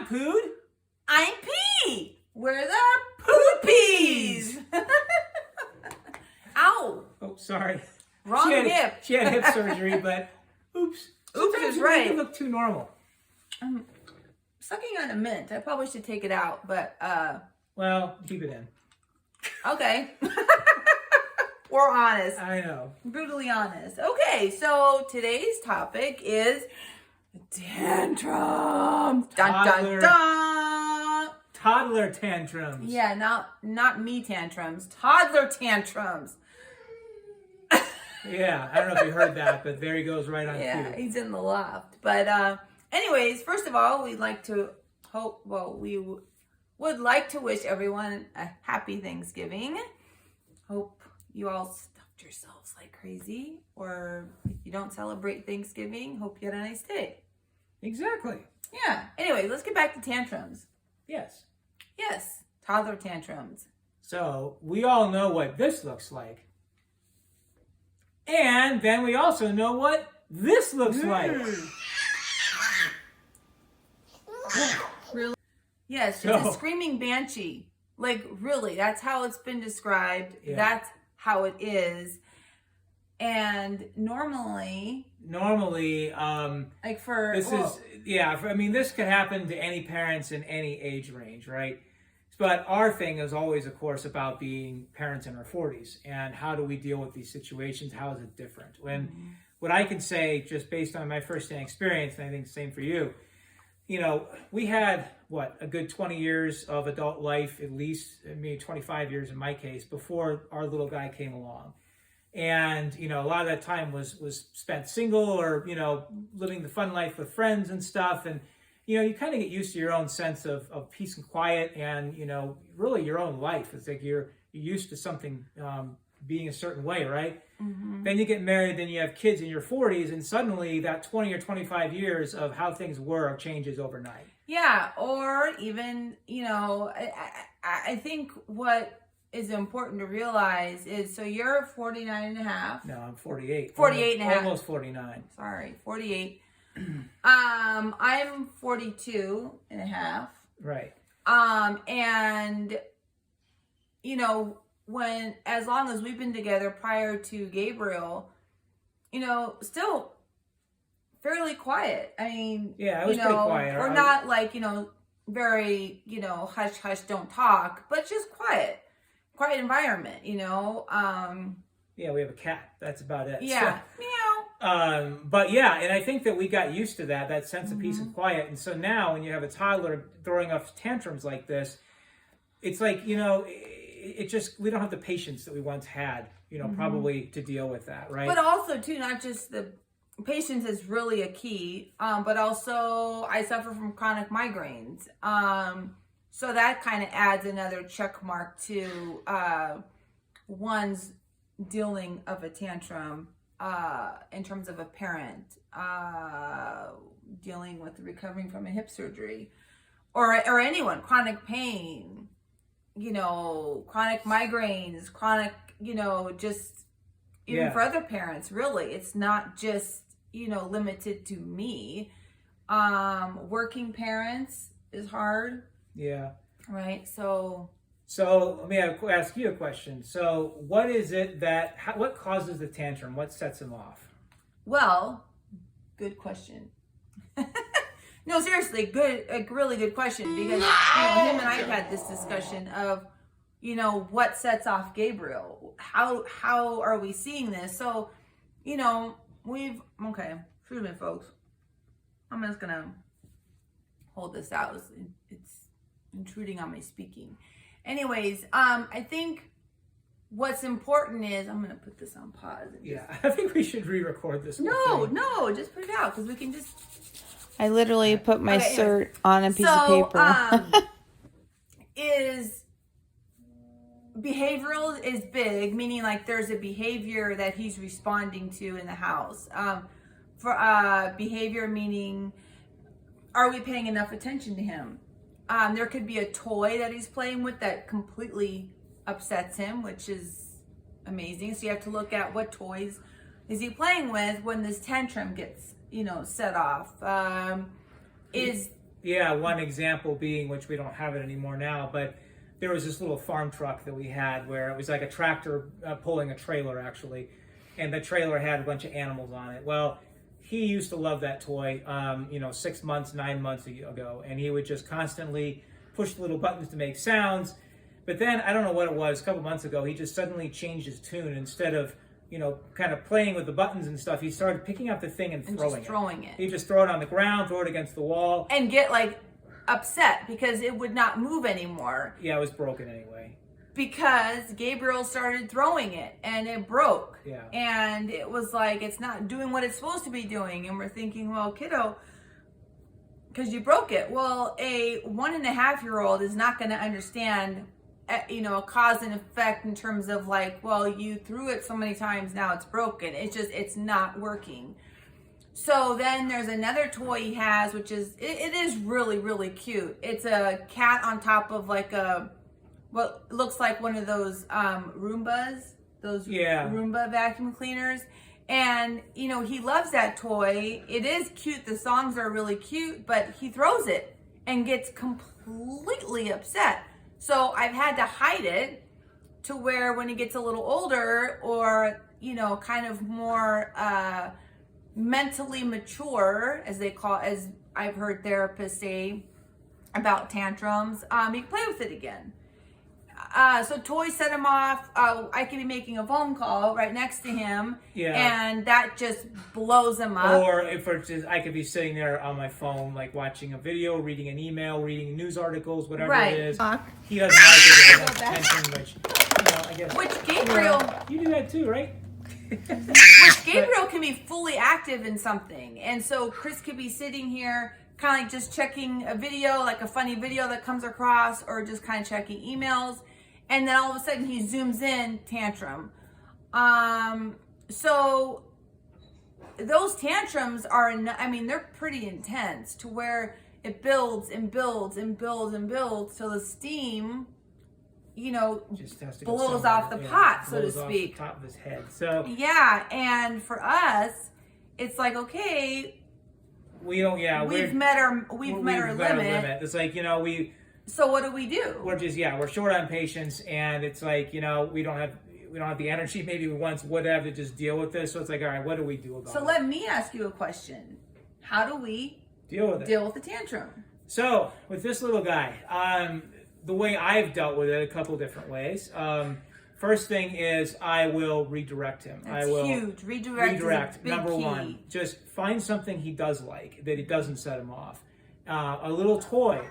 I'm Pood. I'm P. We're the Poopies. Ow. Oh, sorry. Wrong hip. She had hip surgery, but oops. Oops is right. It look too normal. I'm sucking on a mint. I probably should take it out, but well, keep it in. Okay. We're honest. I know. Brutally honest. Okay, so today's topic is tantrums. Dun dun dun. Toddler tantrums. Yeah, not me tantrums. Toddler tantrums. Yeah, I don't know if you heard that, but there he goes right on Yeah, cue. he's in the loft. But anyways, first of all, we would like to wish everyone a happy Thanksgiving. Hope you all stuffed yourselves like crazy. Or if you don't celebrate Thanksgiving, hope you had a nice day. Exactly. Yeah. Anyway, let's get back to tantrums. Yes. Yes, toddler tantrums. So we all know what this looks like. And then we also know what this looks like. Really? Yes, So, it's a screaming banshee. Like, really, that's how it's been described. Yeah. That's how it is. And normally, like for this could happen to any parents in any age range, right? But our thing is always, of course, about being parents in our 40s and how do we deal with these situations? How is it different? When what I can say, just based on my firsthand experience, and I think the same for you, we had a good 20 years of adult life, at least maybe 25 years in my case, before our little guy came along. And, a lot of that time was spent single or, living the fun life with friends and stuff. And, you kind of get used to your own sense of peace and quiet and, really your own life. It's like you're used to something being a certain way, right? Mm-hmm. Then you get married, then you have kids in your 40s, and suddenly that 20 or 25 years of how things were changes overnight. Yeah, or even, I think what is important to realize is, so you're 49 and a half. No, I'm 48. 48 and a half. Almost 49. Sorry, 48. I'm 42 and a half. Right. And, as long as we've been together prior to Gabriel, still fairly quiet. I mean, yeah, I was pretty quiet. We're not like, very, hush, hush, don't talk, but just quiet environment, Yeah, we have a cat. That's about it. Yeah. So, meow. But yeah, and I think that we got used to that sense of peace and quiet. And so now when you have a toddler throwing off tantrums like this, it's like, it just, we don't have the patience that we once had, probably to deal with that, right? But also too, not just the patience is really a key, but also I suffer from chronic migraines. So that kind of adds another check mark to one's dealing of a tantrum in terms of a parent dealing with recovering from a hip surgery or anyone, chronic pain, chronic migraines, chronic, just even for other parents, really. It's not just, limited to me. Working parents is hard. Yeah. Right. So let me ask you a question. So what is it what causes the tantrum? What sets him off? Well, good question. No, seriously, really good question, because him and I have had this discussion of, what sets off Gabriel? How are we seeing this? So, excuse me, folks. I'm just gonna hold this out. It's intruding on my speaking. Anyways, I think what's important is, I'm gonna put this on pause. I think we should re-record this. No, just put it out, because we can just. I literally put my cert on a piece of paper. Is behavioral is big, meaning like there's a behavior that he's responding to in the house. For behavior meaning, are we paying enough attention to him? There could be a toy that he's playing with that completely upsets him, which is amazing. So you have to look at what toys is he playing with when this tantrum gets, set off. Yeah, one example being, which we don't have it anymore now, but there was this little farm truck that we had where it was like a tractor pulling a trailer, actually, and the trailer had a bunch of animals on it. Well, he used to love that toy, 6 months, 9 months ago, and he would just constantly push the little buttons to make sounds. But then, I don't know what it was, a couple months ago, he just suddenly changed his tune. Instead of, kind of playing with the buttons and stuff, he started picking up the thing and throwing it. He'd just throw it on the ground, throw it against the wall. And get, upset because it would not move anymore. Yeah, it was broken anyway. Because Gabriel started throwing it and it broke. Yeah. And it was like, it's not doing what it's supposed to be doing. And we're thinking, well, kiddo, because you broke it. Well, a 1.5-year-old is not going to understand, a cause and effect in terms of you threw it so many times, now it's broken. It's not working. So then there's another toy he has, which is, it is really, really cute. It's a cat on top of what looks like one of those Roombas, Roomba vacuum cleaners. And, he loves that toy. It is cute. The songs are really cute, but he throws it and gets completely upset. So I've had to hide it to where when he gets a little older or, kind of more mentally mature, as I've heard therapists say about tantrums, he can play with it again. So toys set him off. I could be making a phone call right next to him, and that just blows him up. Or if it's just, I could be sitting there on my phone, watching a video, reading an email, reading news articles, whatever it is. He doesn't like it. Attention, which, I guess. Which Gabriel, you do that too, right? which Gabriel can be fully active in something, and so Chris could be sitting here, kind of just checking a video, a funny video that comes across, or just kind of checking emails. And then all of a sudden he zooms in, tantrum. So those tantrums are, they're pretty intense to where it builds and builds and builds and builds till the steam, just has to blows off the pot, so to speak. Off the top of his head. So yeah, and for us, it's okay. We've met our limit. It's So what do we do? We're short on patience, and it's we don't have the energy maybe we once would have to just deal with this. So it's all right, what do we do about it? So let me ask you a question. How do we deal with the tantrum? So with this little guy, the way I've dealt with it a couple different ways. First thing is I will redirect him. That's huge. Redirect is big number key. one. Just find something he does like that it doesn't set him off. A little toy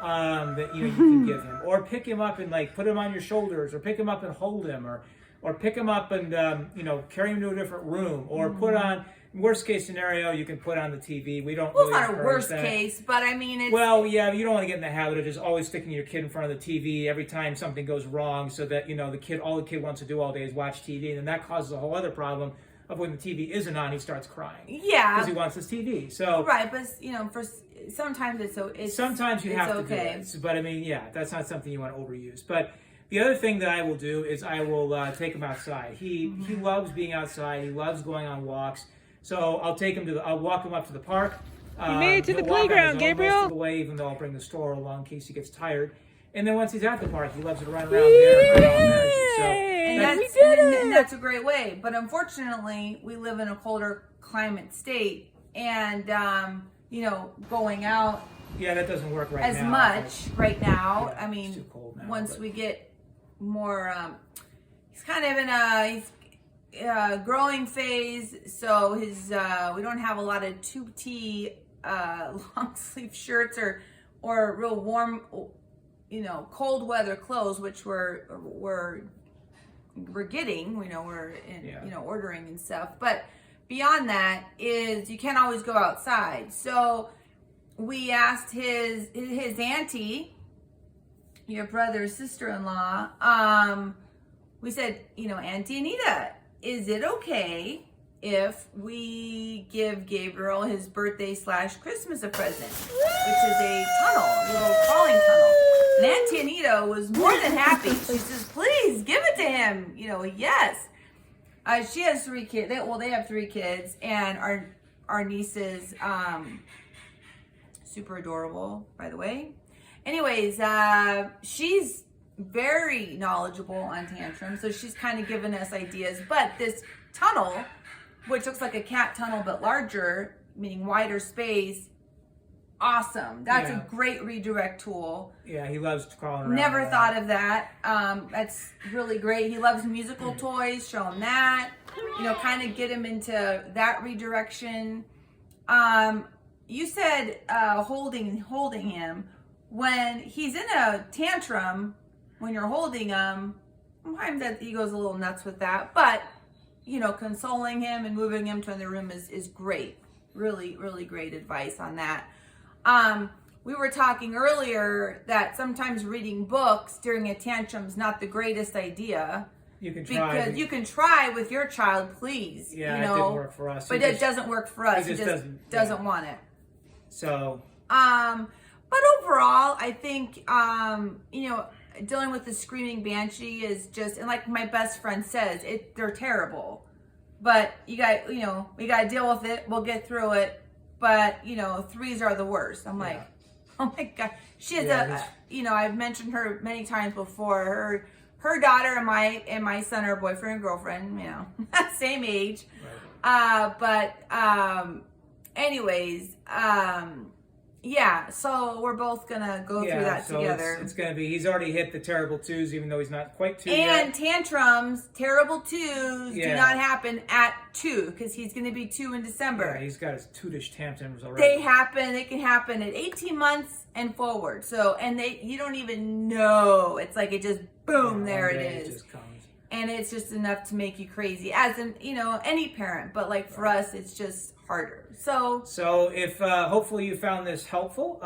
that you can give him, or pick him up and put him on your shoulders, or pick him up and hold him, or pick him up and carry him to a different room, or put on. Worst case scenario, you can put on the TV. We don't. Well, really it's not a worst case, but it's. Well, yeah, you don't want to get in the habit of just always sticking your kid in front of the TV every time something goes wrong, so that all the kid wants to do all day is watch TV, and then that causes a whole other problem of when the TV isn't on, he starts crying. Yeah, because he wants his TV. So right, but for sometimes it's sometimes you have to do it. But that's not something you want to overuse. But the other thing that I will do is I will take him outside. He loves being outside. He loves going on walks. So I'll walk him up to the park. You made it to the playground, Gabriel. Most of the way, even though I'll bring the stroller along in case he gets tired. And then once he's at the park, he loves to run around there and run on energy. And that's a great way. But unfortunately, we live in a colder climate state, and going out. Yeah, that doesn't work right now. As much right now. Yeah, it's too cold now, once we get more, he's kind of in a growing phase, so his we don't have a lot of 2T long sleeve shirts or real warm, cold weather clothes, which we're getting, we're in, ordering and stuff. But beyond that is you can't always go outside. So we asked his auntie, your brother's sister-in-law, we said, Auntie Anita, is it okay if we give Gabriel his birthday / Christmas a present, which is a little crawling tunnel? And Auntie Anita was more than happy. She says, please give it to him. Yes. She has 3 kids. They have 3 kids, and our nieces, super adorable, by the way. Anyways, she's very knowledgeable on tantrums, so she's kind of given us ideas. But this tunnel, which looks like a cat tunnel but larger, meaning wider space, awesome. That's a great redirect tool. Yeah, he loves crawling around. Never thought of that. That's really great. He loves musical toys. Show him that. You know, kind of get him into that redirection. You said holding him. When he's in a tantrum, when you're holding him, sometimes that he goes a little nuts with that. But, you know, consoling him and moving him to another room is great. Really, really great advice on that. We were talking earlier that sometimes reading books during a tantrum is not the greatest idea. You can try. Because you can try with your child, please. Yeah, you know, it didn't work for us. But it doesn't work for us. He just doesn't want it. So. But overall, I think, you know, dealing with the screaming banshee is just, and like my best friend says, they're terrible. But you got, you know, we got to deal with it. We'll get through it. But, you know, 3s are the worst. I'm like, oh my God. She has you know, I've mentioned her many times before. Her daughter and my son are boyfriend and girlfriend, you know, same age. Right. Anyways, yeah, so we're both gonna go through that together. It's gonna be, he's already hit the terrible 2s, even though he's not quite 2 and yet. tantrums, terrible 2s do not happen at 2, because he's gonna be 2 in December. Yeah, he's got his 2-ish tantrums already. They can happen at 18 months and forward. So, and you don't even know. It's like it just, boom, there it is. It just comes. And it's just enough to make you crazy, as in, you know, any parent. But like for us, it's just harder. So if hopefully you found this helpful.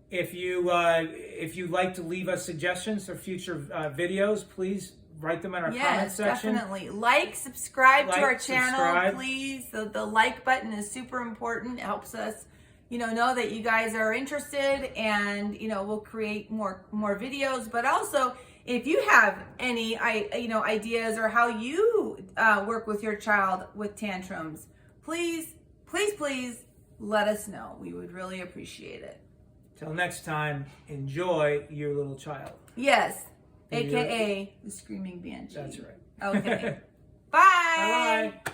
If you'd like to leave us suggestions for future videos, please write them in our comment section. Yes, definitely. Subscribe to our channel, please. The like button is super important. It helps us, you know that you guys are interested, and you know we'll create more videos. But also, if you have any ideas or how you work with your child with tantrums, please let us know. We would really appreciate it. Till next time, enjoy your little child. Yes, aka the screaming banshee. That's right. Okay. Bye. Bye.